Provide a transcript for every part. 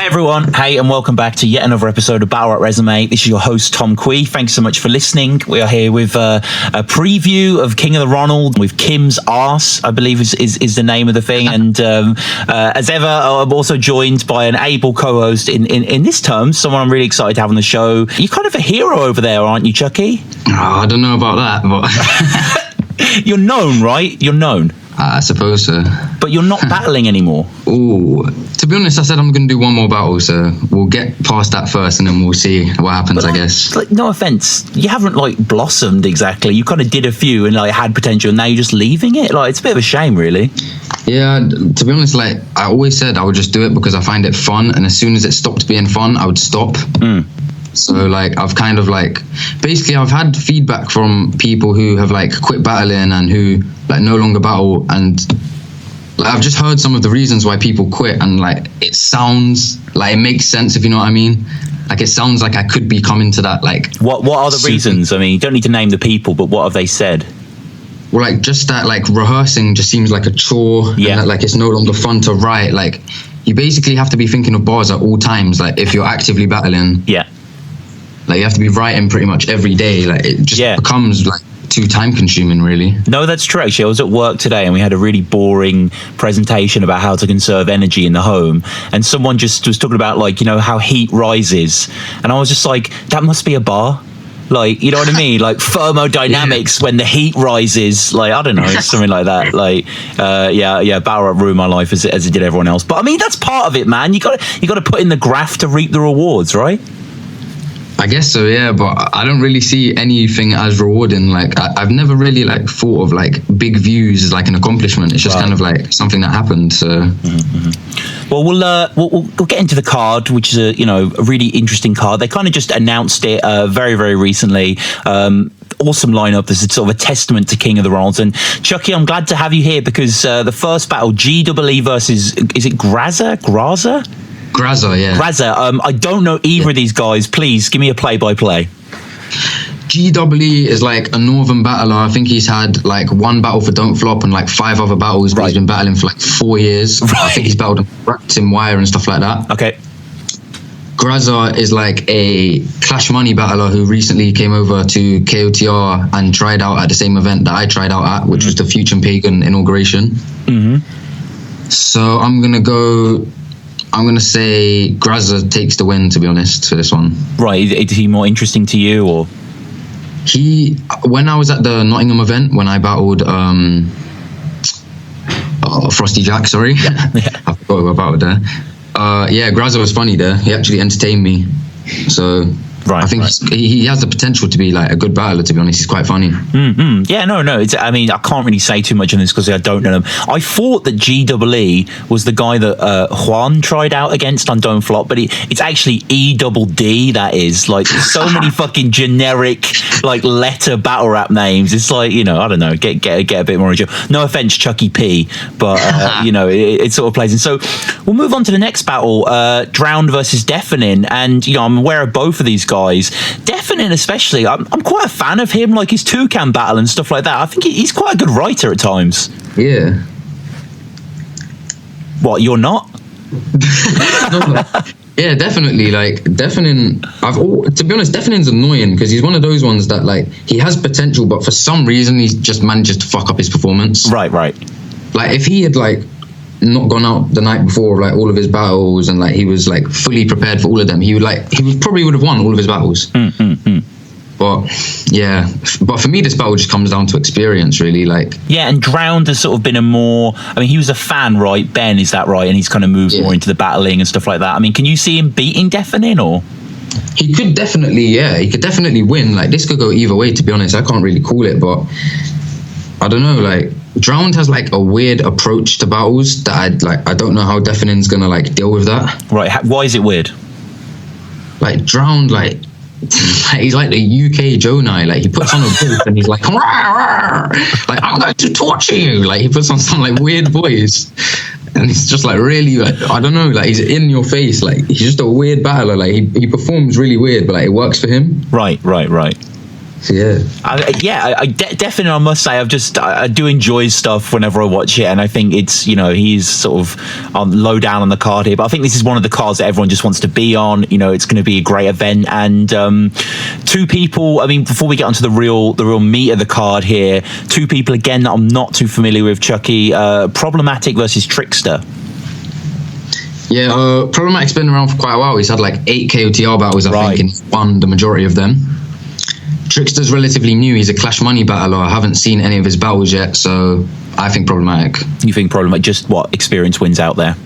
Hey everyone, hey and welcome back to yet another episode of Battle Rap Resume. This is your host Tom Quee. Thanks so much for listening. We are here with a preview of King of the Ronald with Kims Arse, I believe is the name of the thing. And as ever, I'm also joined by an able co-host in this term, someone I'm really excited to have on the show. You're kind of a hero over there, aren't you, Chuckie? Oh, I don't know about that, but you're known, right? You're known. I suppose so. But you're not battling anymore. Ooh, to be honest, I said I'm going to do one more battle, so we'll get past that first and then we'll see what happens, I guess. Like, no offense, you haven't like blossomed exactly. You kind of did a few and like had potential, and now you're just leaving it. Like, it's a bit of a shame, really. Yeah, to be honest, like I always said, I would just do it because I find it fun, and as soon as it stopped being fun, I would stop. So like I've kind of like basically I've had feedback from people who have like quit battling and who like no longer battle, and like, I've just heard some of the reasons why people quit, and like it sounds like it makes sense, if you know what I mean. Like it sounds like I could be coming to that like what are the reasons? I mean, you don't need to name the people, but what have they said? Well, like just that like rehearsing just seems like a chore. Yeah. And that, like it's no longer fun to write. Like you basically have to be thinking of bars at all times. Like if you're actively battling. Yeah. Like you have to be writing pretty much every day. Like it just becomes like too time consuming, really. No, that's true. Actually, I was at work today and we had a really boring presentation about how to conserve energy in the home, and someone just was talking about like, you know, how heat rises, and I was just like, that must be a bar. Like, you know what I mean? Like thermodynamics when the heat rises. Like, I don't know, something like that. Like, battle rap ruined my life as it did everyone else. But I mean, that's part of it, man. You got to put in the graft to reap the rewards, right? I guess so, yeah, but I don't really see anything as rewarding. Like I've never really like thought of like big views as like an accomplishment. It's just kind of like something that happened. So, well, we'll get into the card, which is a really interesting card. They kind of just announced it very, very recently. Awesome lineup. This is sort of a testament to King of the Ronalds. And Chuckie, I'm glad to have you here because the first battle, GEE versus, is it Graza? Graza, yeah. Graza. I don't know either of these guys. Please give me a play-by-play. GEE is like a northern battler. I think he's had like one battle for Don't Flop and like 5 other battles, but he's been battling for like 4 years. Right. I think he's battled in Wire and stuff like that. Okay. Graza is like a Clash Money battler who recently came over to KOTR and tried out at the same event that I tried out at, which was the Future and Pagan inauguration. So I'm going to say Graza takes the win, to be honest, for this one. Right. Is he more interesting to you, or? When I was at the Nottingham event, when I battled Frosty Jack, sorry. Yeah. I forgot who I battled there. Graza was funny there. He actually entertained me. So... Right, I think he has the potential to be like a good battler, to be honest. He's quite funny. Yeah, no. I mean, I can't really say too much on this because I don't know him. I thought that GEE was the guy that Juan tried out against on Don't Flop, but it's actually EDD. That is like so many fucking generic like letter battle rap names. It's like, I don't know. Get a bit more enjoy. No offense, Chuckie P, but it sort of plays in. So we'll move on to the next battle, Drowned versus Deafening, and I'm aware of both of these guys. Deafening especially, I'm quite a fan of him, like his Toucan battle and stuff like that. I think he's quite a good writer at times. Yeah. What, you're not? No. Yeah, definitely. Like Deafening, to be honest, Deafening's annoying because he's one of those ones that like he has potential, but for some reason he just manages to fuck up his performance. Right. Like if he had like not gone out the night before like all of his battles and like he was like fully prepared for all of them, he probably would have won all of his battles. But for me this battle just comes down to experience, really. Like and Drowned has sort of been he was a fan, right? Ben, is that right? And he's kind of moved more into the battling and stuff like that. I mean, can you see him beating Deafening, or? He could definitely win. Like this could go either way, to be honest. I can't really call it, but I don't know, like Drowned has like a weird approach to battles that I don't know how Deafening's gonna like deal with that. Right. Why is it weird? Like Drowned, like he's like the UK Jonai. Like he puts on a voice and he's like, rah, rah, like I'm going to torture you. Like he puts on some like weird voice, and he's just like really like, I don't know, like he's in your face. Like he's just a weird battler. Like he performs really weird, but like it works for him. Right. Definitely, I must say, I do enjoy stuff whenever I watch it, and I think it's, he's sort of low down on the card here, but I think this is one of the cards that everyone just wants to be on. It's going to be a great event, and two people. I mean, before we get onto the real meat of the card here, two people again that I'm not too familiar with. Chuckie, Problematic versus Trickster. Yeah, Problematic's been around for quite a while. He's had like 8 KOTR battles, I think, and he's won the majority of them. Trickster's relatively new. He's a Clash Money battler. I haven't seen any of his battles yet, so I think Problematic. You think Problematic? Just what experience wins out there?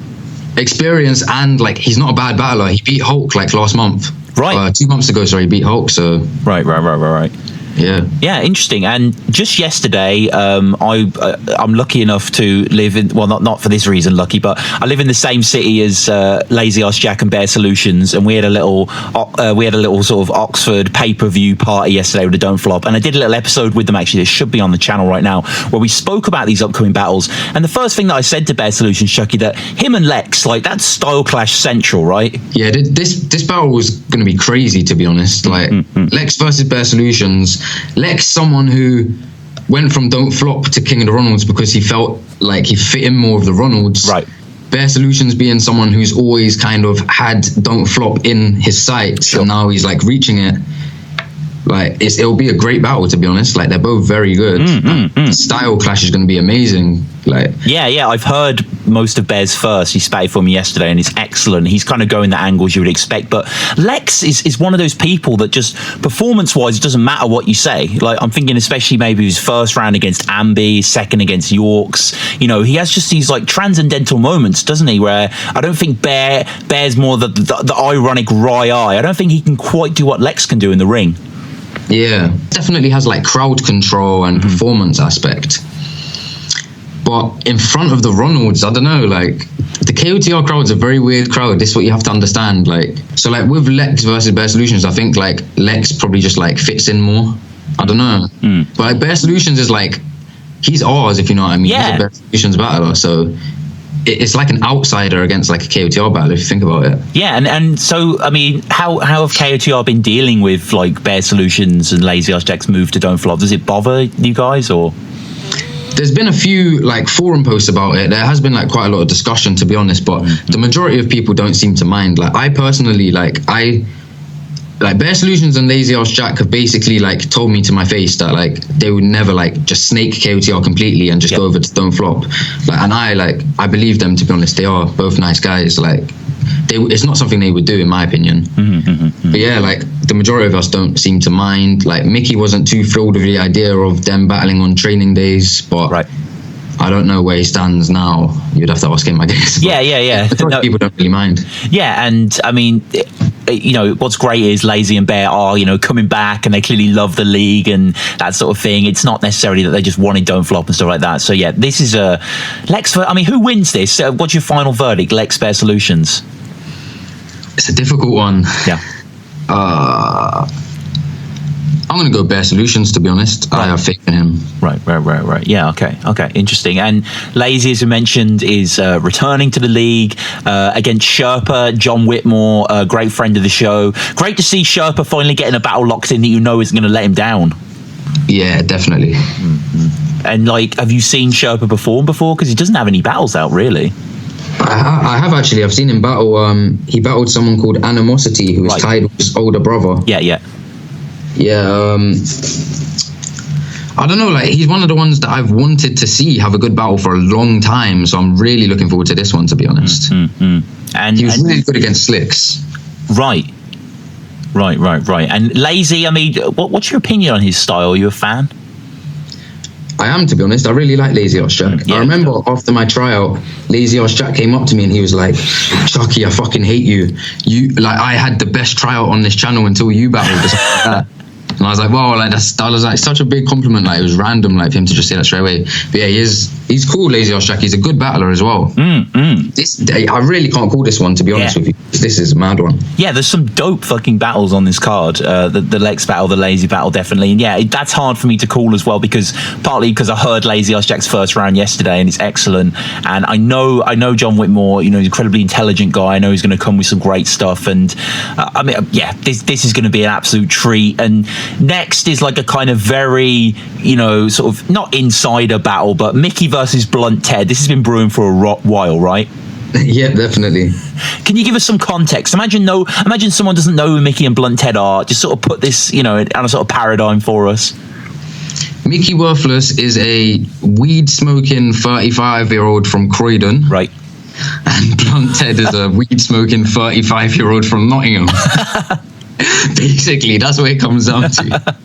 Experience, and like he's not a bad battler. He beat Hulk like last month. Right. 2 months ago, sorry, he beat Hulk. So Right. Yeah, interesting. And just yesterday, I'm lucky enough to live in, well, not for this reason lucky, but I live in the same city as Lazy Arse Jack and Bear Solutions, and we had a little sort of Oxford pay-per-view party yesterday with the Don't Flop, and I did a little episode with them. Actually, it should be on the channel right now, where we spoke about these upcoming battles. And the first thing that I said to Bear Solutions, Chuckie, that him and Lex, like, that's style clash central, right? Yeah, this battle was going to be crazy, to be honest. Like Lex versus Bear Solutions. Lex, someone who went from Don't Flop to King of the Ronalds because he felt like he fit in more of the Ronalds. Right. Bear Solutions being someone who's always kind of had Don't Flop in his sights, sure. And now he's like reaching it. Like it'll be a great battle, to be honest. Like they're both very good. Style clash is going to be amazing. Like yeah, I've heard most of Bear's first. He spatted for me yesterday, and it's excellent. He's kind of going the angles you would expect. But Lex is one of those people that just performance-wise, it doesn't matter what you say. Like I'm thinking, especially maybe his first round against Ambi, second against Yorks. He has just these like transcendental moments, doesn't he? Where I don't think Bear's more the ironic wry eye. I don't think he can quite do what Lex can do in the ring. Yeah, definitely has like crowd control and performance aspect. But in front of the Ronalds, I don't know, like the KOTR crowd's a very weird crowd. This is what you have to understand. Like, so like with Lex versus Bear Solutions, I think like Lex probably just like fits in more. I don't know. But like Bear Solutions is like, he's ours, if you know what I mean. Yeah. He's a Bear Solutions battler, so it's like an outsider against like a KOTR battle, if you think about it. Yeah, and so I mean, how have KOTR been dealing with like Bear Solutions and Lazy Arse Jack's move to Don't Flop? Does it bother you guys, or? There's been a few like forum posts about it. There has been like quite a lot of discussion, to be honest, but the majority of people don't seem to mind. Like I personally, like Bear Solutions and Lazy Arse Jack have basically like told me to my face that like they would never like just snake KOTR completely and just go over to Don't Flop. Like, and I believe them, to be honest. They are both nice guys. Like it's not something they would do, in my opinion. But yeah, like the majority of us don't seem to mind. Like Mickey wasn't too thrilled with the idea of them battling on training days, but I don't know where he stands now. You'd have to ask him, I guess. Yeah. No, people don't really mind. Yeah, and I mean, what's great is Lazy and Bear are, coming back, and they clearly love the league and that sort of thing. It's not necessarily that they just wanted Don't Flop and stuff like that. So yeah, this is a Lex. I mean, who wins this? What's your final verdict? Lex, Bear Solutions? It's a difficult one. Yeah. I'm going to go Bear Solutions, to be honest. I have faith in him. Right. Yeah, okay. Interesting. And Lazy, as you mentioned, is returning to the league against Sherpa, John Whitmore, a great friend of the show. Great to see Sherpa finally getting a battle locked in that isn't going to let him down. Yeah, definitely. And, like, have you seen Sherpa perform before? Because he doesn't have any battles out, really. I have actually. I've seen him battle. He battled someone called Animosity, who was tied with his older brother. Yeah. I don't know, like he's one of the ones that I've wanted to see have a good battle for a long time, so I'm really looking forward to this one, to be honest. And he was really good against Slicks. Right. And Lazy, I mean, what's your opinion on his style? Are you a fan? I am, to be honest. I really like Lazy Arse Jack. I remember after my tryout, Lazy Arse Jack came up to me and he was like, "Chuckie, I fucking hate you. I had the best tryout on this channel until you battled," or something like that. And I was like, wow, like that was like such a big compliment. Like it was random, like for him to just say that straight away. But yeah, he's cool, Lazy Arse Jack. He's a good battler as well. I really can't call this one, to be honest with you. This is a mad one. Yeah, there's some dope fucking battles on this card. The Lex battle, the Lazy battle, definitely. And yeah, that's hard for me to call as well, partly because I heard Lazy Arse Jack's first round yesterday and it's excellent. And I know John Whitmore, he's an incredibly intelligent guy. I know he's going to come with some great stuff. And I mean, yeah, this is going to be an absolute treat. And next is like a kind of very, you know, sort of not insider battle, but Mickey versus Blunt Ted. This has been brewing for a while, right? Yeah, definitely. Can you give us some context? Imagine someone doesn't know who Mickey and Blunt Ted are. Just sort of put this, you know, on a sort of paradigm for us. Mickey Worthless is a weed-smoking 35-year-old from Croydon. Right. And Blunt Ted is a weed-smoking 35-year-old from Nottingham. Basically, that's what it comes down to.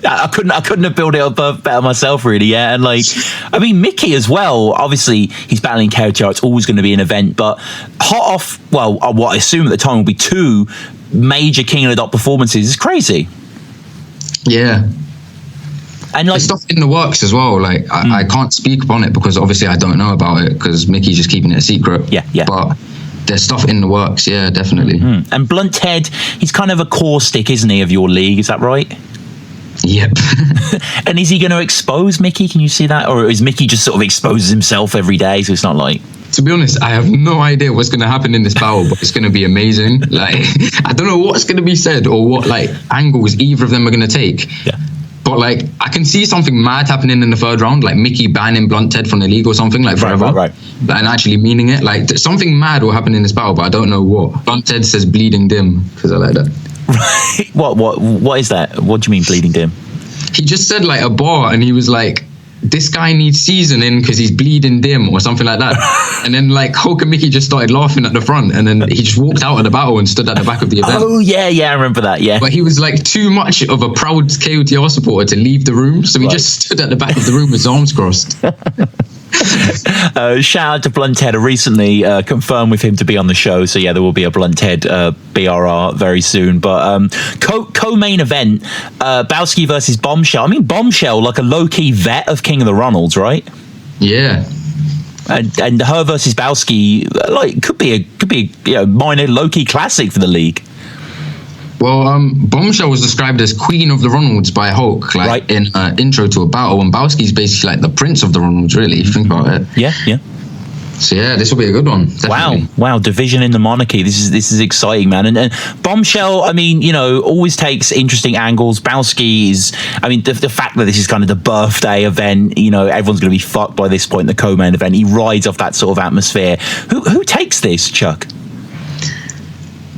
I couldn't have built it up better myself, really. Yeah, and like, I mean, Mickey as well. Obviously, he's battling KOTR. It's always going to be an event, but hot off. Well, what I assume at the time will be 2 major King of the Dot performances. It's crazy. Yeah. And like, there's stuff in the works as well. Like I can't speak upon it because obviously I don't know about it because Mickey's just keeping it a secret. Yeah. But there's stuff in the works. Yeah, definitely. And Blunt Ted, he's kind of a core stick, isn't he, of your league? Is that right? Yep. And is he going to expose Mickey? Can you see that, or is Mickey just sort of exposes himself every day? So it's not like. To be honest, I have no idea what's going to happen in this battle, but it's going to be amazing. Like I don't know what's going to be said or what like angles either of them are going to take. Yeah. But like, I can see something mad happening in the 3rd round, like Mickey banning Blunt Ted from the league or something, like forever. Right. And actually meaning it. Like, something mad will happen in this battle, but I don't know what. Blunt Ted says bleeding dim, because I like that. Right. What is that? What do you mean bleeding dim? He just said like a bar, and he was like, this guy needs seasoning because he's bleeding dim or something like that. And then like Hulk and Mickey just started laughing at the front, and then he just walked out of the battle and stood at the back of the event. Oh yeah, I remember that. Yeah, but he was like too much of a proud KOTR supporter to leave the room, so he just stood at the back of the room with his arms crossed. Shout out to Blunt Ted. I recently confirmed with him to be on the show, so yeah, there will be a Blunt Ted BRR very soon. But co-main event, Bowski versus Bombshell. I mean, Bombshell, like a low-key vet of King of the Ronalds, right? Yeah. And her versus Bowski, like, could be a minor low-key classic for the league. Well, Bombshell was described as Queen of the Ronalds by Hulk, like in intro to a battle, and Bowski's basically like the Prince of the Ronalds, really, if you think about it. Yeah. So yeah, this will be a good one. Definitely. Wow, division in the monarchy. This is exciting, man. And Bombshell, I mean, you know, always takes interesting angles. Bowski is, I mean, the fact that this is kind of the birthday event, you know, everyone's going to be fucked by this point in the co-main event. He rides off that sort of atmosphere. Who takes this, Chuck?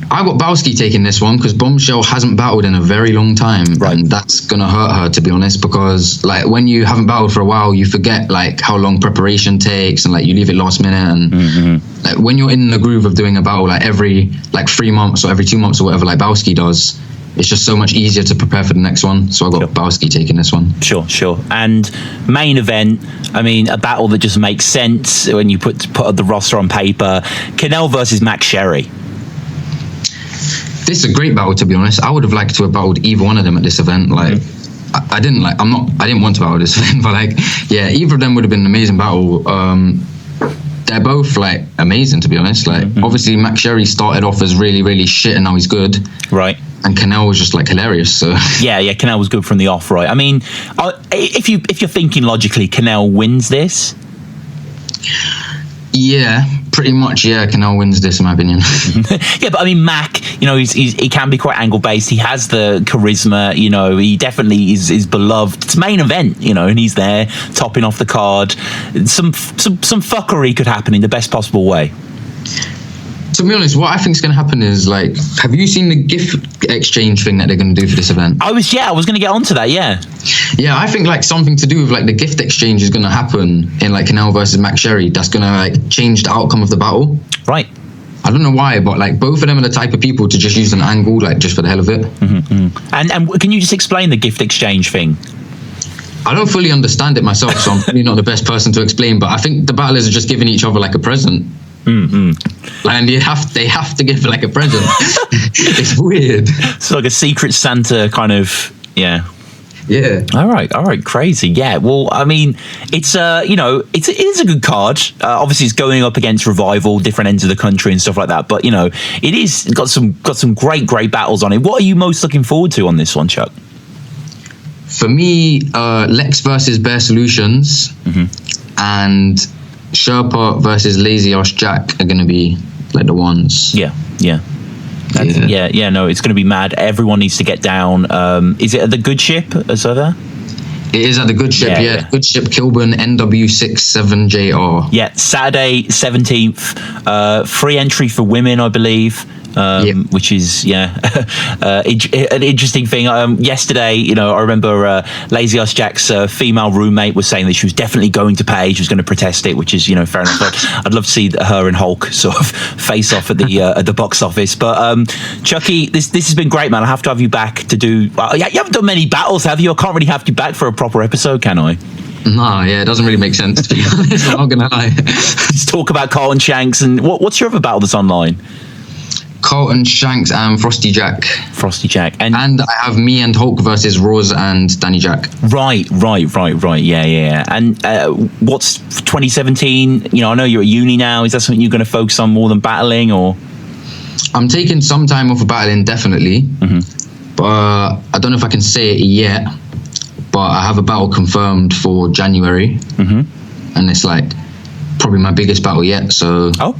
I got Bowski taking this one because Bombshell hasn't battled in a very long time, and that's gonna hurt her, to be honest, because like when you haven't battled for a while, you forget like how long preparation takes, and like you leave it last minute, and like when you're in the groove of doing a battle like every like 3 months or every 2 months or whatever like Bowski does, it's just so much easier to prepare for the next one. So I got Bowski taking this one. Sure. And main event, I mean, a battle that just makes sense when you put the roster on paper. Canel versus Max Sherry. This is a great battle, to be honest. I would have liked to have battled either one of them at this event. Like, I didn't want to battle this event, but like, yeah, either of them would have been an amazing battle. They're both like amazing, to be honest. Like, obviously, Max Sherry started off as really, really shit, and now he's good. Right. And Canel was just like hilarious. So yeah, Canel was good from the off, right? I mean, if you're thinking logically, Canel wins this. Yeah, pretty much. Yeah, Canel wins this, in my opinion. Yeah, but I mean, Mac, you know, he can be quite angle based. He has the charisma. You know, he definitely is beloved. It's main event, you know, and he's there topping off the card. Some fuckery could happen in the best possible way. To be honest, what I think is going to happen is, like, have you seen the gift exchange thing that they're going to do for this event? I was going to get onto that, yeah. Yeah, I think, like, something to do with, like, the gift exchange is going to happen in, like, Canel versus Max Sherry. That's going to, like, change the outcome of the battle. Right. I don't know why, but, like, both of them are the type of people to just use an angle, like, just for the hell of it. And can you just explain the gift exchange thing? I don't fully understand it myself, so I'm probably not the best person to explain, but I think the battlers are just giving each other, like, a present. And they have to give like a present. It's weird. It's like a Secret Santa kind of, yeah. All right, crazy. Yeah, well, I mean, it's it is a good card. Obviously, it's going up against Revival, different ends of the country and stuff like that. But you know, it is got some great battles on it. What are you most looking forward to on this one, Chuck? For me, Lex versus Bear Solutions, and Sherpa versus Lazy Ass Jack are going to be like the ones. Yeah. No, it's going to be mad. Everyone needs to get down. Is it at the Good Ship? Is that there? It is at the Good Ship, Good Ship, Kilburn, NW67JR. Yeah, Saturday 17th. Free entry for women, I believe. Which is an interesting thing. Yesterday, I remember Lazy Ass Jack's female roommate was saying that she was definitely going to pay. She was going to protest it, which is fair enough. I'd love to see her and Hulk sort of face off at the box office. But Chuckie, this has been great, man. I have to have you back to do. You haven't done many battles, have you? I can't really have you back for a proper episode, can I? No, it doesn't really make sense, to be honest. I'm not gonna lie. Just talk about Carlton Shanks and what's your other battle that's online? Carlton Shanks and Frosty Jack. And I have me and Hulk versus Roz and Danny Jack. Right. Yeah. And what's 2017? I know you're at uni now. Is that something you're going to focus on more than battling, or? I'm taking some time off of battling, definitely. But I don't know if I can say it yet. But I have a battle confirmed for January, and it's like probably my biggest battle yet. So. Oh.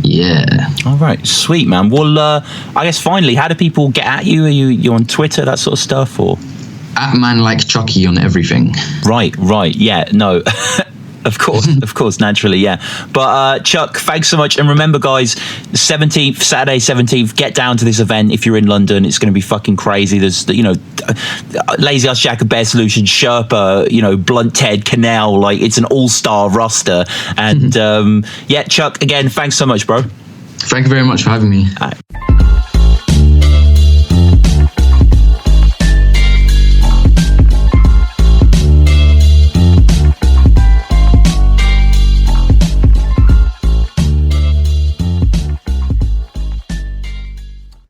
Yeah. All right. Sweet, man. Well, I guess finally, how do people get at you? Are you on Twitter, that sort of stuff, or? At man like Chuckie on everything. Right. Yeah. No. Of course, naturally, yeah. But Chuck, thanks so much. And remember, guys, Saturday 17th, get down to this event if you're in London. It's going to be fucking crazy. There's, Lazy Ass Jack, Bear Solution, Sherpa, Blunt Ted, Canal. Like, it's an all-star roster. And, Chuck, again, thanks so much, bro. Thank you very much for having me.